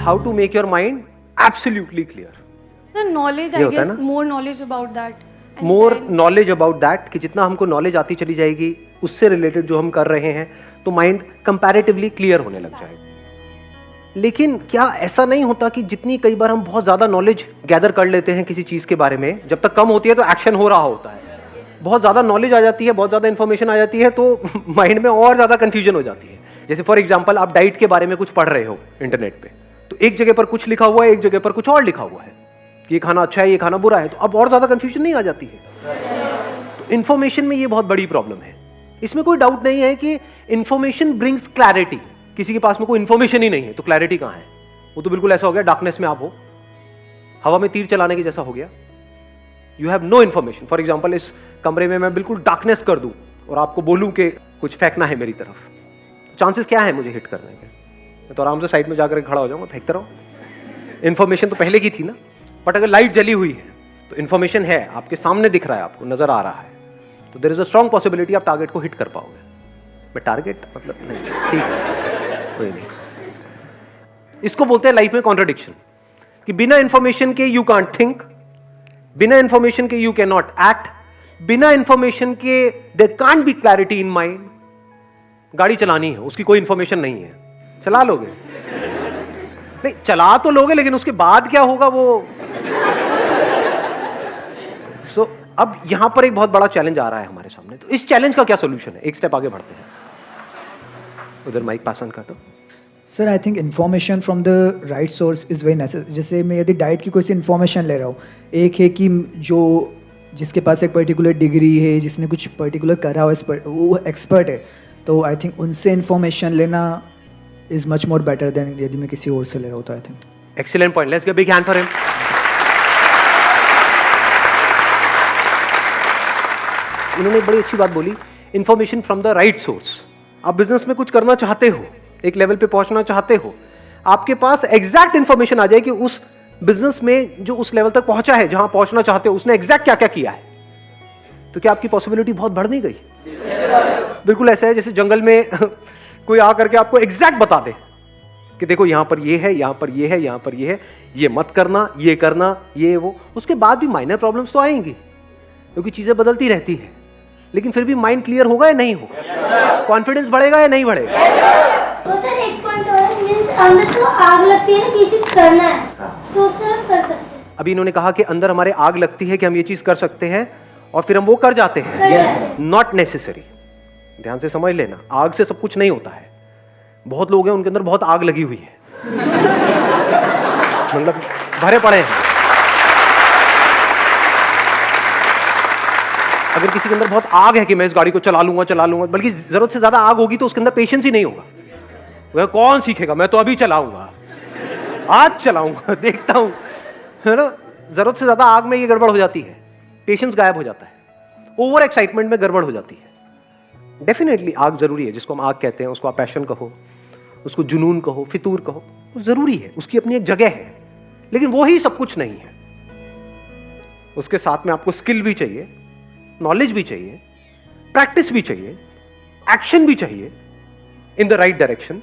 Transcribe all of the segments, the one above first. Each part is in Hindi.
How to make your mind absolutely clear. The knowledge, I guess, more knowledge about that. More knowledge about that, कि जितना हमको नॉलेज आती चली जाएगी उससे रिलेटेड जो हम कर रहे हैं, तो माइंड कंपैरेटिवली क्लियर होने लग जाएगा. लेकिन क्या ऐसा नहीं होता कि जितनी कई बार हम बहुत ज्यादा नॉलेज गैदर कर लेते हैं किसी चीज के बारे में, जब तक कम होती है तो एक्शन हो रहा होता है. बहुत ज्यादा नॉलेज आ जाती है, बहुत ज्यादा इंफॉर्मेशन आ जाती है, तो माइंड में और ज्यादा कंफ्यूजन हो जाती है. जैसे फॉर एग्जाम्पल आप डाइट के बारे में कुछ पढ़ रहे हो इंटरनेट पे, तो एक जगह पर कुछ लिखा हुआ है, एक जगह पर कुछ और लिखा हुआ है कि ये खाना अच्छा है, ये खाना बुरा है, तो अब और ज्यादा कंफ्यूजन नहीं आ जाती है. तो इंफॉर्मेशन में ये बहुत बड़ी प्रॉब्लम है. इसमें कोई डाउट नहीं है कि इंफॉर्मेशन ब्रिंग्स क्लैरिटी. किसी के पास में कोई इंफॉर्मेशन ही नहीं है तो क्लैरिटी कहां है? वो तो बिल्कुल ऐसा हो गया डार्कनेस में आप हो, हवा में तीर चलाने के जैसा हो गया. You have no information. For example इस कमरे में मैं बिल्कुल डार्कनेस कर दूं और आपको बोलूं कि कुछ फेंकना है मेरी तरफ, चांसेस क्या है मुझे हिट करने के? मैं तो आराम से साइड में जाकर खड़ा हो जाऊंगा, फेंकते रहो. इंफॉर्मेशन तो पहले की थी ना. बट अगर लाइट जली हुई है तो इंफॉर्मेशन है, आपके सामने दिख रहा है, आपको नजर आ रहा है, तो there is a strong possibility आप टारगेट को हिट कर पाओगे. मैं टारगेट मतलब नहीं, ठीक है, कोई नहीं. इसको बोलते हैं लाइफ में कॉन्ट्रडिक्शन, कि बिना इंफॉर्मेशन के यू कांट थिंक, बिना इंफॉर्मेशन के यू कैन नॉट एक्ट, बिना इंफॉर्मेशन के there can't be clarity in mind. गाड़ी चलानी है, उसकी कोई इंफॉर्मेशन नहीं है, चला लोगे? नहीं, चला तो लोगे, लेकिन उसके बाद क्या होगा वो. सो अब यहां पर एक बहुत बड़ा चैलेंज आ रहा है हमारे सामने. तो इस चैलेंज का क्या सोल्यूशन है? एक स्टेप आगे बढ़ते हैं. उधर माइक पास ऑन कर दो. Sir, I think information from the right source is very necessary. जैसे मैं यदि डाइट की कोई सी इन्फॉर्मेशन ले रहा हूँ, एक है कि जो जिसके पास एक पर्टिकुलर डिग्री है, जिसने कुछ पर्टिकुलर करा हो, वो एक्सपर्ट है, तो आई थिंक उनसे इन्फॉर्मेशन लेना is much more better than यदि मैं किसी और से ले रहा हूँ. तो I think excellent point. Let's give big hand for him. इन्होंने बड़ी अच्छी बात बोली, information from the right source. आप बिजनेस में कुछ करना चाहते हो, एक लेवल पे पहुंचना चाहते हो, आपके पास एग्जैक्ट इंफॉर्मेशन आ जाए कि उस बिजनेस में जो उस लेवल तक पहुंचा है, जहां पहुंचना चाहते हो, उसने एग्जैक्ट क्या क्या किया है, तो क्या आपकी पॉसिबिलिटी बहुत बढ़ नहीं गई? बिल्कुल ऐसा है जैसे जंगल में कोई आकर के आपको एग्जैक्ट बता दे कि देखो यहां पर ये है, यहां पर ये है, यहां पर ये है, ये मत करना, ये करना, ये वो. उसके बाद भी माइनर प्रॉब्लम्स तो आएंगी, क्योंकि चीजें बदलती रहती है, लेकिन फिर भी माइंड क्लियर होगा या नहीं होगा? कॉन्फिडेंस बढ़ेगा या नहीं बढ़ेगा? तो सर एक पॉइंट और है, मींस अंदर तो आग लगती है ना कि ये चीज करना है, तो सर हम कर सकते हैं. अभी इन्होंने कहा कि अंदर हमारे आग लगती है कि हम ये चीज कर सकते हैं, और फिर हम वो कर जाते हैं. Not necessary. ध्यान से समझ लेना, आग से सब कुछ नहीं होता है. बहुत लोग हैं उनके अंदर बहुत आग लगी हुई है, मतलब भरे पड़े हैं. अगर किसी के अंदर बहुत आग है कि मैं इस गाड़ी को चला लूंगा, बल्कि जरूरत से ज्यादा आग होगी तो उसके अंदर पेशेंस ही नहीं होगा. वह कौन सीखेगा, मैं तो अभी चलाऊंगा, आज चलाऊंगा, देखता हूं, है ना. जरूरत से ज्यादा आग में ये गड़बड़ हो जाती है, पेशेंस गायब हो जाता है, ओवर एक्साइटमेंट में गड़बड़ हो जाती है. डेफिनेटली आग जरूरी है, जिसको हम आग कहते हैं, उसको आप पैशन कहो, उसको जुनून कहो, फितूर कहो, वो जरूरी है, उसकी अपनी एक जगह है, लेकिन वो ही सब कुछ नहीं है. उसके साथ में आपको स्किल भी चाहिए, नॉलेज भी चाहिए, प्रैक्टिस भी चाहिए, एक्शन भी चाहिए इन द राइट डायरेक्शन,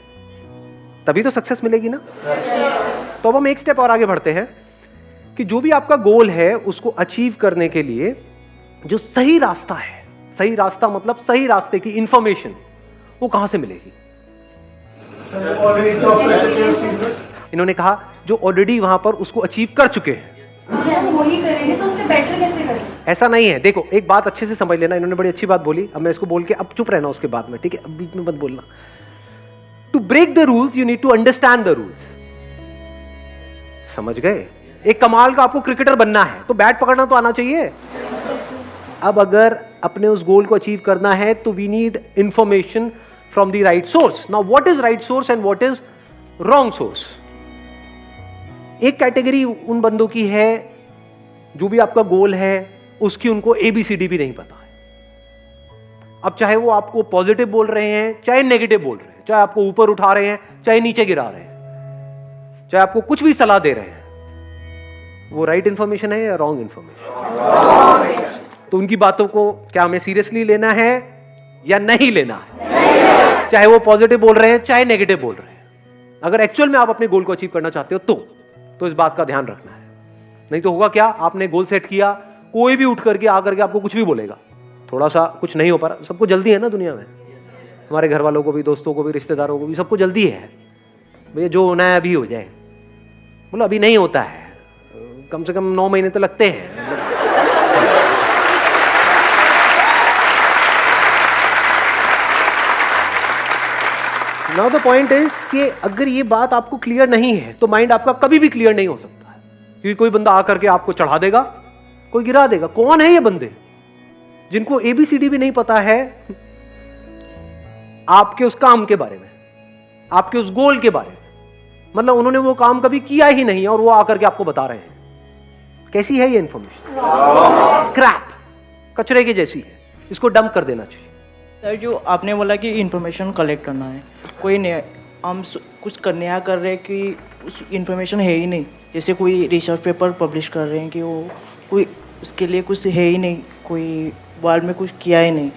तभी तो सक्सेस मिलेगी ना. तो अब हम एक स्टेप और आगे बढ़ते हैं कि जो भी आपका गोल है उसको अचीव करने के लिए जो सही रास्ता है, सही रास्ता मतलब सही रास्ते की इंफॉर्मेशन, वो कहां से मिलेगी? इन्होंने कहा जो ऑलरेडी वहां पर उसको अचीव कर चुके हैं, वही करेंगे तो उनसे बेटर कैसे करें? ऐसा नहीं है. देखो एक बात अच्छे से समझ लेना, इन्होंने बड़ी अच्छी बात बोली, अब मैं इसको बोल के अब चुप रहना उसके बाद में, ठीक है? अब बीच में मत बोलना. To break the rules you need to understand the rules. समझ गए? एक कमाल का आपको क्रिकेटर बनना है तो बैट पकड़ना तो आना चाहिए. अब अगर अपने उस गोल को अचीव करना है तो we need information from the right source. Now what is right source and what is wrong source? एक कैटेगरी उन बंदों की है जो भी आपका गोल है उसकी उनको ABCD भी नहीं पता है. अब चाहे वो आपको पॉजिटिव बोल रहे हैं, चाहे नेगेटिव बोल रहे हैं, चाहे आपको ऊपर उठा रहे हैं, चाहे नीचे गिरा रहे हैं, चाहे आपको कुछ भी सलाह दे रहे हैं, वो राइट इंफॉर्मेशन है या रॉन्ग इंफॉर्मेशन? तो उनकी बातों को क्या हमें सीरियसली लेना है या नहीं लेना है? चाहे वो पॉजिटिव बोल रहे हैं, चाहे नेगेटिव बोल रहे हैं. अगर एक्चुअल में आप अपने गोल को अचीव करना चाहते हो तो इस बात का ध्यान रखना है। नहीं तो होगा क्या, आपने गोल सेट किया, कोई भी उठ करके आकर के आपको कुछ भी बोलेगा, थोड़ा सा कुछ नहीं हो पा रहा। सबको जल्दी है ना दुनिया में, हमारे घर वालों को भी, दोस्तों को भी, रिश्तेदारों को भी, सबको जल्दी है भैया जो होना है अभी हो जाए। बोलो अभी नहीं होता है, कम से कम 9 महीने तो लगते हैं। नाउ द पॉइंट इज कि अगर ये बात आपको क्लियर नहीं है तो माइंड आपका कभी भी क्लियर नहीं हो सकता है, क्योंकि कोई बंदा आकर के आपको चढ़ा देगा, कोई गिरा देगा। कौन है ये बंदे जिनको ABCD भी नहीं पता है आपके उस काम के बारे में, आपके उस गोल के बारे में? मतलब उन्होंने वो काम कभी किया ही नहीं है और वो आकर के आपको बता रहे हैं। कैसी है ये इंफॉर्मेशन? क्रैप, कचरे की जैसी है, इसको डंप कर देना चाहिए। सर जो आपने बोला कि इंफॉर्मेशन कलेक्ट करना है, कोई नहीं, हम कुछ करने यहाँ कर रहे हैं कि उस इंफॉर्मेशन है ही नहीं, जैसे कोई रिसर्च पेपर पब्लिश कर रहे हैं कि वो कोई उसके लिए कुछ है ही नहीं, कोई वर्ल्ड में कुछ किया ही नहीं,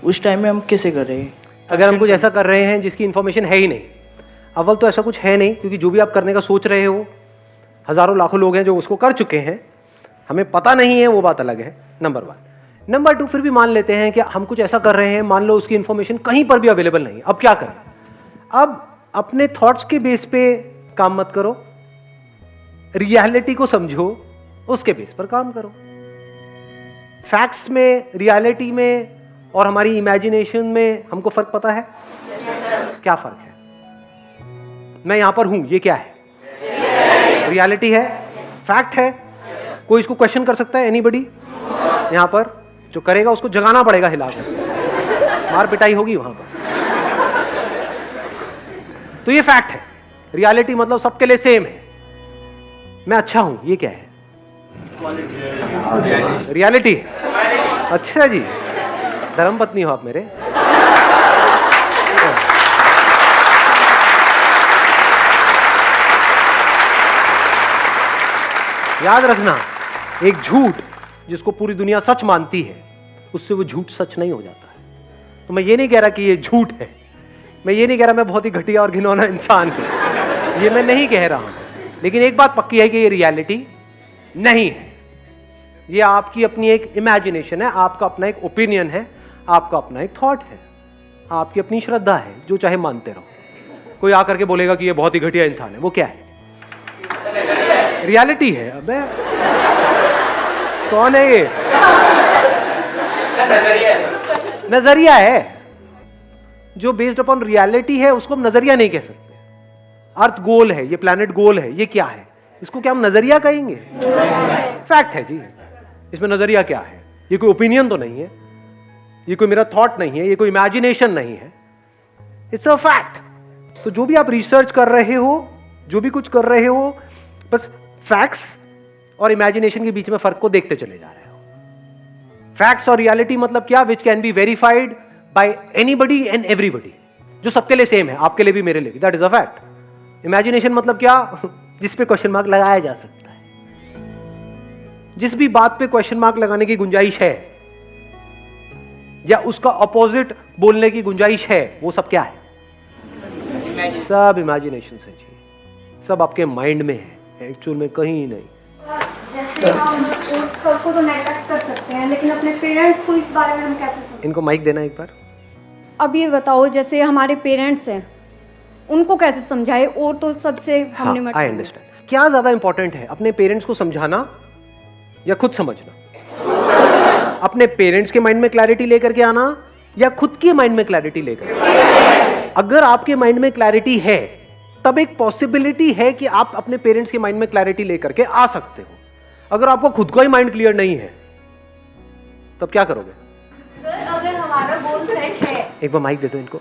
उस टाइम में हम कैसे कर रहे हैं? अगर हम कुछ ऐसा कर रहे हैं जिसकी इंफॉर्मेशन है ही नहीं, अव्वल तो ऐसा कुछ है नहीं, क्योंकि जो भी आप करने का सोच रहे हो, हजारों लाखों लोग हैं जो उसको कर चुके हैं, हमें पता नहीं है, वो बात अलग है, नंबर 1। नंबर 2, फिर भी मान लेते हैं कि हम कुछ ऐसा कर रहे हैं, मान लो उसकी इंफॉर्मेशन कहीं पर भी अवेलेबल नहीं, अब क्या करें? अब अपने थॉट्स के बेस पे काम मत करो, रियलिटी को समझो, उसके बेस पर काम करो। फैक्ट्स में, रियलिटी में और हमारी इमेजिनेशन में हमको फर्क पता है? क्या फर्क है? मैं यहां पर हूं, ये क्या है? रियलिटी है, फैक्ट है। कोई इसको क्वेश्चन कर सकता है? एनीबडी? यहां पर जो करेगा उसको जगाना पड़ेगा, हिलाकर, मार पिटाई होगी वहां पर। तो ये फैक्ट है। रियलिटी मतलब सबके लिए सेम है, मैं अच्छा हूं, ये क्या है? रियलिटी है। अच्छा जी, धर्मपत्नी हो आप मेरे। याद रखना, एक झूठ जिसको पूरी दुनिया सच मानती है, उससे वो झूठ सच नहीं हो जाता है। तो मैं ये नहीं कह रहा कि ये झूठ है, मैं ये नहीं कह रहा मैं बहुत ही घटिया और घिनौना इंसान हूं, ये मैं नहीं कह रहा हूं, लेकिन एक बात पक्की है कि ये रियलिटी नहीं है। ये आपकी अपनी एक इमेजिनेशन है, आपका अपना एक ओपिनियन है, आपका अपना एक थॉट है, आपकी अपनी श्रद्धा है, जो चाहे मानते रहो। कोई आकर के बोलेगा कि ये बहुत ही घटिया इंसान है, वो क्या है? रियलिटी है। अबे कौन है ये? नजरिया है। जो बेस्ड अपॉन रियलिटी है उसको हम नजरिया नहीं कह सकते। अर्थ गोल है, ये प्लैनेट गोल है, ये क्या है? इसको क्या हम नजरिया कहेंगे? फैक्ट है जी, इसमें नजरिया क्या है? ये कोई ओपिनियन तो नहीं है, ये कोई मेरा थॉट नहीं है, ये कोई इमेजिनेशन नहीं है, इट्स अ फैक्ट। तो जो भी आप रिसर्च कर रहे हो, जो भी कुछ कर रहे हो, बस फैक्ट्स और इमेजिनेशन के बीच में फर्क को देखते चले जा रहे हो। फैक्ट्स और रियलिटी मतलब क्या? Which can be verified bye anybody and everybody, जो सबके लिए सेम है, आपके लिए भी, मेरे लिए भी, that is a fact. Imagination मतलब क्या? जिस पे क्वेश्चन मार्क लगाया जा सकता है, जिस भी बात पे क्वेश्चन मार्क लगाने की गुंजाइश है या उसका ऑपोजिट बोलने की गुंजाइश है, वो सब क्या है? सब इमेजिनेशन है जी, सब आपके माइंड में है, एक्चुअल में कहीं नहीं। जैसे हम सबको तो नेगलेक्ट कर सकते हैं, लेकिन अपने पेरेंट्स को इस बारे में हम कैसे समझें? इनको माइक देना एक बार। अब ये बताओ, जैसे हमारे पेरेंट्स हैं, उनको कैसे समझाए? और तो सबसे हमने आई अंडरस्टैंड। क्या ज्यादा इंपॉर्टेंट है, अपने पेरेंट्स को समझाना या खुद समझना? अपने पेरेंट्स के माइंड में क्लैरिटी लेकर के आना या खुद के माइंड में क्लैरिटी लेकर? अगर आपके माइंड में क्लैरिटी है तब एक पॉसिबिलिटी है कि आप अपने पेरेंट्स के माइंड में क्लैरिटी लेकर के आ सकते हो। अगर आपको खुद का ही माइंड क्लियर नहीं है तब क्या करोगे? सर अगर हमारा गोल सेट है, एक बार माइक दे दो इनको।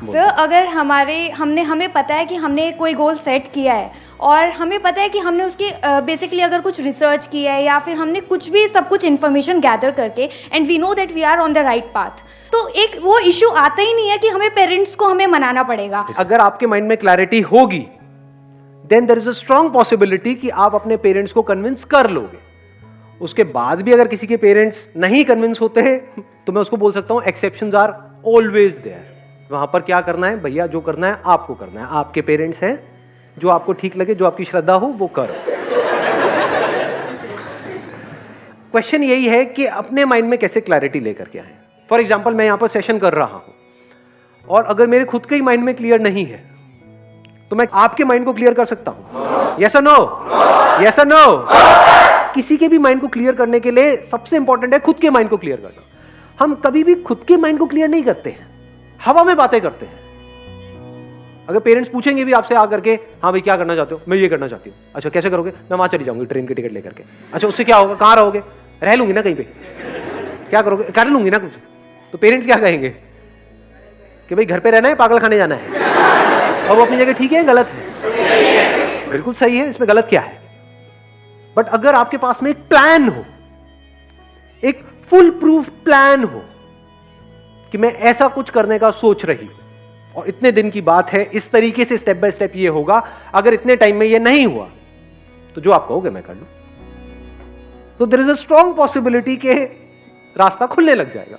सर अगर हमें पता है कि हमने कोई गोल सेट किया है और हमें पता है कि हमने उसकी बेसिकली अगर कुछ रिसर्च किया है या फिर हमने कुछ भी सब कुछ इन्फॉर्मेशन गैदर करके and we know that we are on the right path, तो एक वो इशू आता ही नहीं है कि हमें पेरेंट्स को हमें मनाना पड़ेगा। अगर आपके माइंड में क्लैरिटी होगी then there is a strong possibility कि आप अपने पेरेंट्स को कन्विंस कर लोगे। उसके बाद भी अगर किसी के पेरेंट्स नहीं कन्विंस होते हैं तो मैं उसको बोल सकता हूं एक्सेप्शंस आर ऑलवेज देयर। वहां पर क्या करना है भैया, जो करना है आपको करना है, आपके पेरेंट्स हैं, जो आपको ठीक लगे, जो आपकी श्रद्धा हो वो करो। क्वेश्चन यही है कि अपने माइंड में कैसे क्लैरिटी लेकर के आए। फॉर एग्जाम्पल मैं यहां पर सेशन कर रहा हूं और अगर मेरे खुद के ही माइंड में क्लियर नहीं है तो मैं आपके माइंड को क्लियर कर सकता हूं? यस और नो? यस और नो? किसी के भी माइंड को क्लियर करने के लिए सबसे इंपॉर्टेंट है खुद के माइंड को क्लियर करना। हम कभी भी खुद के माइंड को क्लियर नहीं करते हैं, हवा में बातें करते हैं। अगर पेरेंट्स पूछेंगे भी आपसे आकर के, हाँ भाई क्या करना चाहते हो? मैं ये करना चाहती हूँ। अच्छा कैसे करोगे? मैं वहां चली जाऊंगी ट्रेन की टिकट लेकर के। अच्छा उससे क्या होगा? कहाँ रहोगे? रह लूंगी ना कहीं पे। क्या करोगे? कर लूंगी ना कुछ। तो पेरेंट्स क्या कहेंगे कि भाई घर पे रहना है, पागल खाने जाना है। और वो अपनी जगह ठीक है, गलत है? बिल्कुल सही है, इसमें गलत क्या है? बट अगर आपके पास में एक प्लान हो, एक फुल प्रूफ प्लान हो कि मैं ऐसा कुछ करने का सोच रही हूं और इतने दिन की बात है, इस तरीके से स्टेप बाय स्टेप ये होगा, अगर इतने टाइम में ये नहीं हुआ तो जो आप कहोगे मैं कर लूं, तो there is a strong possibility के रास्ता खुलने लग जाएगा।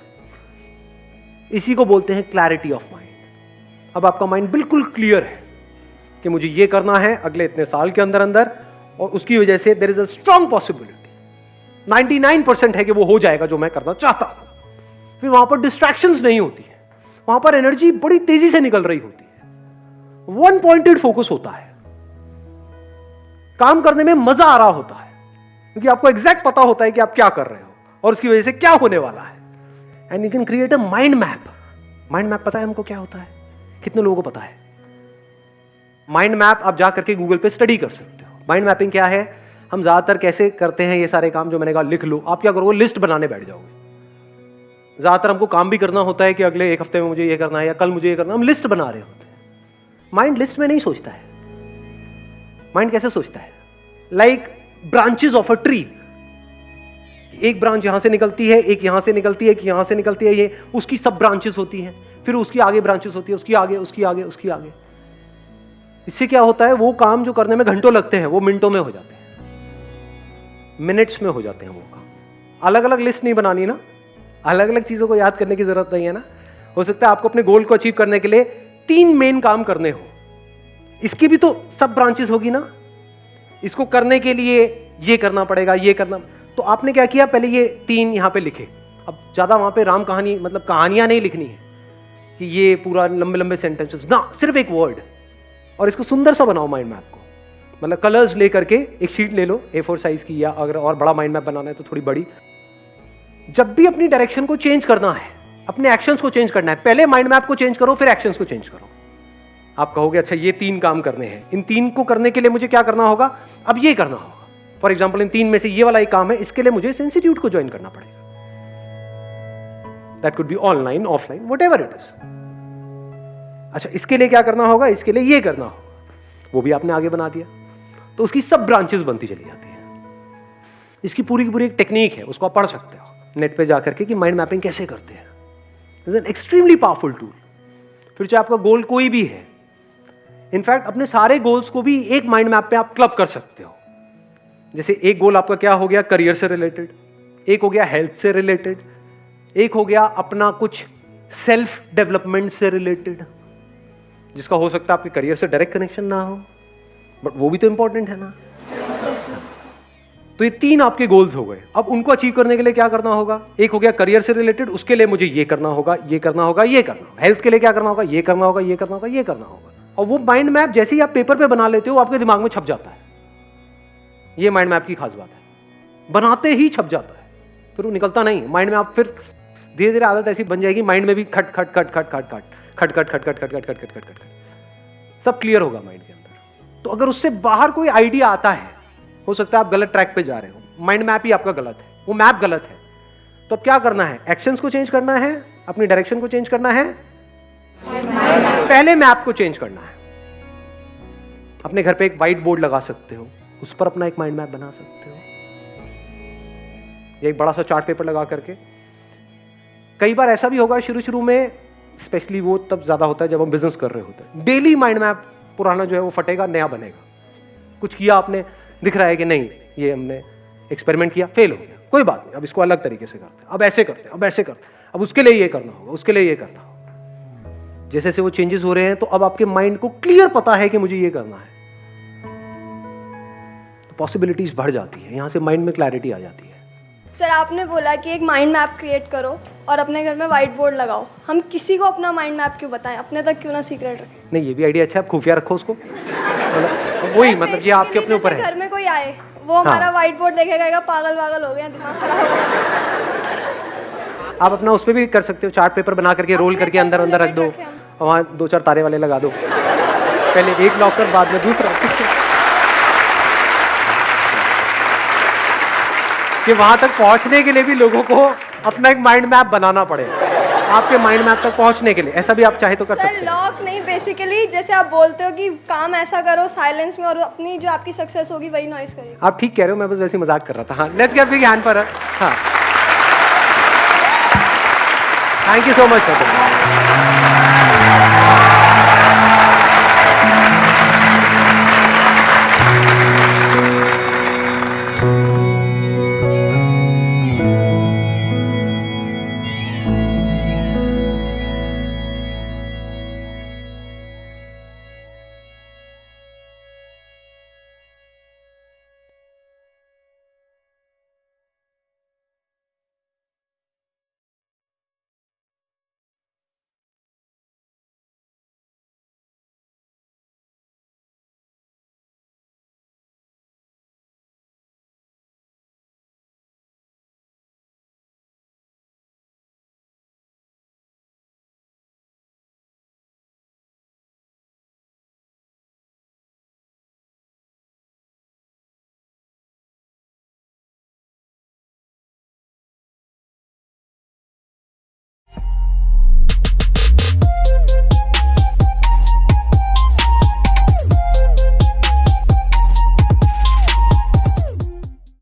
इसी को बोलते हैं क्लैरिटी ऑफ माइंड। अब आपका माइंड बिल्कुल क्लियर है कि मुझे ये करना है अगले इतने साल के अंदर अंदर, और उसकी वजह से there is a strong possibility, 99% है कि वो हो जाएगा जो मैं करना चाहता हूं। फिर वहां पर डिस्ट्रैक्शंस नहीं होती है, वहां पर एनर्जी बड़ी तेजी से निकल रही होती है, वन पॉइंटेड फोकस होता है, काम करने में मजा आ रहा होता है क्योंकि आपको एग्जैक्ट पता होता है कि आप क्या कर रहे हो और उसकी वजह से क्या होने वाला है। And you can create a mind map. Mind map पता है हमको क्या होता है? कितने लोगों को पता है? माइंड मैप आप जा करके गूगल पे स्टडी कर सकते हो। माइंड मैपिंग क्या है? हम ज्यादातर कैसे करते हैं ये सारे काम जो मैंने कहा लिख लो। आप क्या करोगे? लिस्ट बनाने बैठ जाओगे। ज्यादातर हमको काम भी करना होता है कि अगले एक हफ्ते में मुझे ये करना है या कल मुझे ये करना है, हम लिस्ट बना रहे होते हैं। माइंड लिस्ट में नहीं सोचता है। माइंड कैसे सोचता है? Like branches of a tree. एक ब्रांच यहां से निकलती है, एक यहां से निकलती है, एक यहां से निकलती है, ये उसकी सब ब्रांचेस होती हैं, फिर उसकी आगे ब्रांचेस होती है, उसकी आगे, उसकी आगे, उसकी आगे। इससे क्या होता है? वो काम जो करने में घंटों लगते हैं वो मिनटों में हो जाते हैं, मिनट्स में हो जाते हैं वो काम। अलग अलग लिस्ट नहीं बनानी ना, अलग अलग चीजों को याद करने की जरूरत नहीं है ना। हो सकता है आपको अपने गोल को अचीव करने के लिए 3 मेन काम करने हो, इसकी भी तो सब ब्रांचेस होगी ना। इसको करने के लिए ये करना पड़ेगा, ये करना। तो आपने क्या किया? पहले ये 3 यहां पे लिखे। अब ज्यादा वहां पे राम कहानी मतलब कहानियां नहीं लिखनी है कि ये पूरा लंबे लंबे सेंटेंसेस ना, सिर्फ एक वर्ड। और इसको सुंदर सा बनाओ माइंड मैप को। मतलब कलर्स लेकर के एक शीट ले लो A4 साइज की, या अगर और बड़ा माइंड मैप बनाना है तो थोड़ी बड़ी। जब भी अपनी डायरेक्शन को चेंज करना है, अपने एक्शंस को चेंज करना है, पहले माइंड मैप को चेंज करो, फिर एक्शंस को चेंज करो। आप कहोगे अच्छा ये 3 काम करने हैं, इन 3 को करने के लिए मुझे क्या करना होगा? अब ये करना होगा। फॉर एग्जाम्पल इन 3 में से ये वाला एक काम है, इसके लिए मुझे इस इंस्टीट्यूट को ज्वाइन करना पड़ेगा। That could be online, offline, whatever it is. अच्छा इसके लिए क्या करना होगा? इसके लिए ये करना होगा, वो भी आपने आगे बना दिया। तो उसकी सब ब्रांचेस बनती चली जाती है। इसकी पूरी की पूरी एक टेक्निक है, उसको आप पढ़ सकते हो नेट पे जाकर के कि माइंड मैपिंग कैसे करते हैं। It's an extremely powerful tool. फिर चाहे आपका गोल कोई भी है, इनफैक्ट अपने सारे गोल्स को भी एक माइंड मैप पे आप क्लब कर सकते हो। जैसे एक गोल आपका क्या हो गया? करियर से रिलेटेड, एक हो गया हेल्थ से रिलेटेड, एक हो गया अपना कुछ सेल्फ डेवलपमेंट से रिलेटेड, जिसका हो सकता है आपके करियर से डायरेक्ट कनेक्शन ना हो, बट वो भी तो इंपॉर्टेंट है ना। तो ये 3 आपके गोल्स हो गए। अब उनको अचीव करने के लिए क्या करना होगा? एक हो गया करियर से रिलेटेड, उसके लिए मुझे ये करना होगा, ये करना होगा, ये करना होगा। हेल्थ के लिए क्या करना होगा? ये करना होगा, ये करना होगा, ये करना होगा। और वो माइंड मैप जैसे ही आप पेपर पे बना लेते हो आपके दिमाग में छप जाता है। ये माइंड मैप की खास बात है, बनाते ही छप जाता है, फिर वो निकलता नहीं माइंड में। आप फिर धीरे धीरे आदत ऐसी बन जाएगी, माइंड में भी खट खट खट खट खट खट खट खट खट खट खट खट खट खट खट सब क्लियर होगा माइंड के अंदर। तो अगर उससे बाहर कोई आइडिया आता है, हो सकता है आप गलत ट्रैक पे जा रहे हो, माइंड मैप ही आपका गलत है, वो मैप गलत है। तो अब क्या करना है? एक्शंस को चेंज करना है, अपनी डायरेक्शन को चेंज करना है, पहले मैप को चेंज करना है। अपने घर पे एक व्हाइट बोर्ड लगा सकते हो, उस पर अपना एक माइंड मैप बना सकते हो, एक बड़ा सा चार्ट पेपर लगा करके। कई बार ऐसा भी होगा शुरू शुरू में, स्पेशली वो तब ज्यादा होता है जब हम बिजनेस कर रहे होते हैं, डेली माइंड मैप पुराना जो है वो फटेगा, नया बनेगा। कुछ किया आपने, दिख रहा है कि नहीं ये हमने एक्सपेरिमेंट किया, फेल हो गया, कोई बात नहीं, अब इसको अलग तरीके से करते हैं, अब ऐसे करते हैं, अब ऐसे करते हैं, अब उसके लिए ये करना होगा, उसके लिए ये करना होगा। जैसे जैसे वो चेंजेस हो रहे हैं तो अब आपके माइंड को क्लियर पता है कि मुझे ये करना है, तो पॉसिबिलिटीज बढ़ जाती है, यहां से माइंड में क्लैरिटी आ जाती है। सर आपने बोला कि एक माइंड मैप क्रिएट करो और अपने घर में वाइट बोर्ड लगाओ। हम किसी को अपना माइंड मैप क्यों बताएं, अपने तक क्यों ना सीक्रेट रखें? नहीं, ये भी आइडिया अच्छा है, आप खुफिया रखो उसको। मतलब वही, मतलब ये आपके अपने ऊपर है। घर में कोई आए, वो हमारा वाइट बोर्ड देखेगा, पागल वागल हो गया, दिमाग खराब हो गया। आप अपना उस पर भी कर सकते हो, चार्ट पेपर बना करके रोल करके अंदर अंदर रख दो, वहाँ 2-4 तारे वाले लगा दो, पहले एक लॉकर बाद में दूसरा, कि वहां तक पहुंचने के लिए भी लोगों को अपना एक माइंड मैप बनाना पड़े, आपके माइंड मैप तक पहुंचने के लिए। ऐसा भी आप चाहे तो कर सकते हैं। लॉक नहीं, बेसिकली जैसे आप बोलते हो कि काम ऐसा करो साइलेंस में और अपनी जो आपकी सक्सेस होगी वही नॉइस करेगी। आप ठीक कह रहे हो, मैं बस वैसे ही मजाक कर रहा था। हाँ, let's give big hand for हाँ, थैंक यू सो मच।